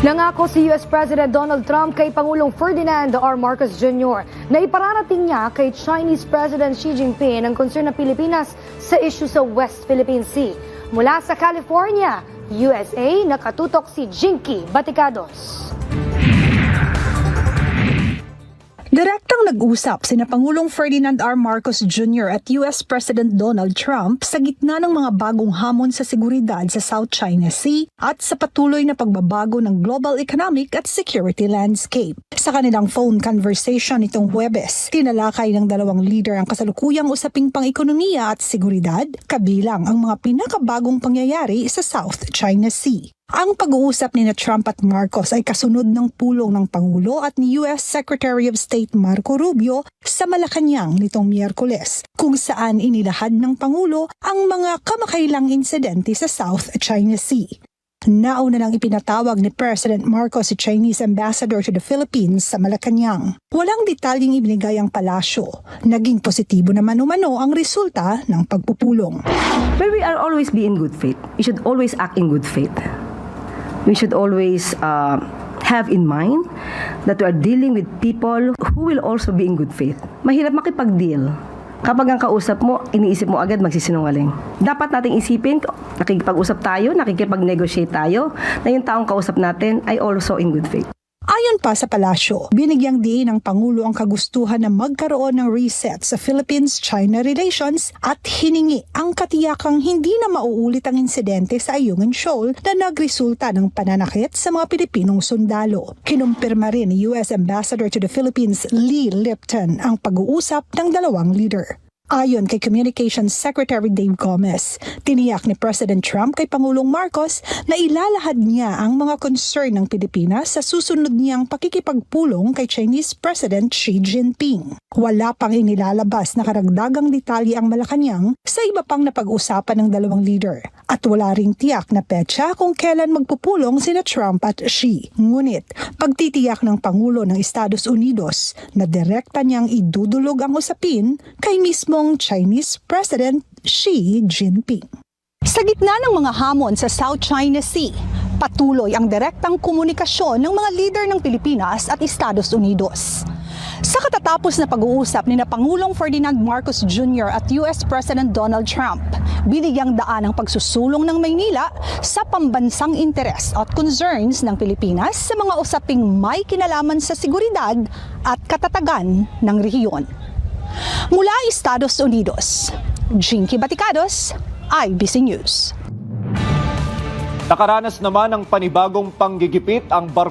Nangako si US President Donald Trump kay Pangulong Ferdinand R. Marcos Jr. na ipararating niya kay Chinese President Xi Jinping ang concern ng Pilipinas sa issue sa West Philippine Sea. Mula sa California, USA, nakatutok si Jinky Baticados. Direktang nag-usap sina Pangulong Ferdinand R. Marcos Jr. at US President Donald Trump sa gitna ng mga bagong hamon sa seguridad sa South China Sea at sa patuloy na pagbabago ng global economic at security landscape. Sa kanilang phone conversation nitong Huwebes, tinalakay ng dalawang leader ang kasalukuyang usaping pang-ekonomiya at seguridad, kabilang ang mga pinakabagong pangyayari sa South China Sea. Ang pag-uusap ni Trump at Marcos ay kasunod ng pulong ng Pangulo at ni US Secretary of State Marco Rubio sa Malacanang nitong Miyerkules, kung saan inilahad ng Pangulo ang mga kamakailang insidente sa South China Sea. Nauna nang ipinatawag ni President Marcos si Chinese Ambassador to the Philippines sa Malacanang. Walang detalyeng ibinigay ang palasyo. Naging positibo naman umano ang resulta ng pagpupulong. But we are always be in good faith. We should always act in good faith. We should always have in mind that we are dealing with people who will also be in good faith. Mahirap makipag-deal. Kapag ang kausap mo, iniisip mo agad magsisinungaling. Dapat nating isipin, nakikipag-usap tayo, nakikipag-negotiate tayo, na yung taong kausap natin ay also in good faith. Ayon pa sa palasyo, binigyang diin ng Pangulo ang kagustuhan na magkaroon ng reset sa Philippines-China relations at hiningi ang katiyakang hindi na mauulit ang insidente sa Ayungin Shoal na nagresulta ng pananakit sa mga Pilipinong sundalo. Kinumpirma rin ni US Ambassador to the Philippines Lee Lipton ang pag-uusap ng dalawang leader. Ayon kay Communications Secretary Dave Gomez, tiniyak ni President Trump kay Pangulong Marcos na ilalahad niya ang mga concern ng Pilipinas sa susunod niyang pakikipagpulong kay Chinese President Xi Jinping. Wala pang inilalabas na karagdagang detalye ang Malacanang sa iba pang napag-usapan ng dalawang leader. At wala ring tiyak na petsa kung kailan magpupulong sina Trump at Xi. Ngunit, pagtitiyak ng Pangulo ng Estados Unidos na direkta niyang idudulog ang usapin kay mismong Chinese President Xi Jinping. Sa gitna ng mga hamon sa South China Sea, patuloy ang direktang komunikasyon ng mga leader ng Pilipinas at Estados Unidos. Sa katatapos na pag-uusap ni Pangulong Ferdinand Marcos Jr. at US President Donald Trump, binigyang daan ang pagsusulong ng Maynila sa pambansang interes at concerns ng Pilipinas sa mga usaping may kinalaman sa seguridad at katatagan ng rehiyon. Mula Estados Unidos, Jinky Baticados, IBC News. Nakaranas naman ng panibagong panggigipit ang barko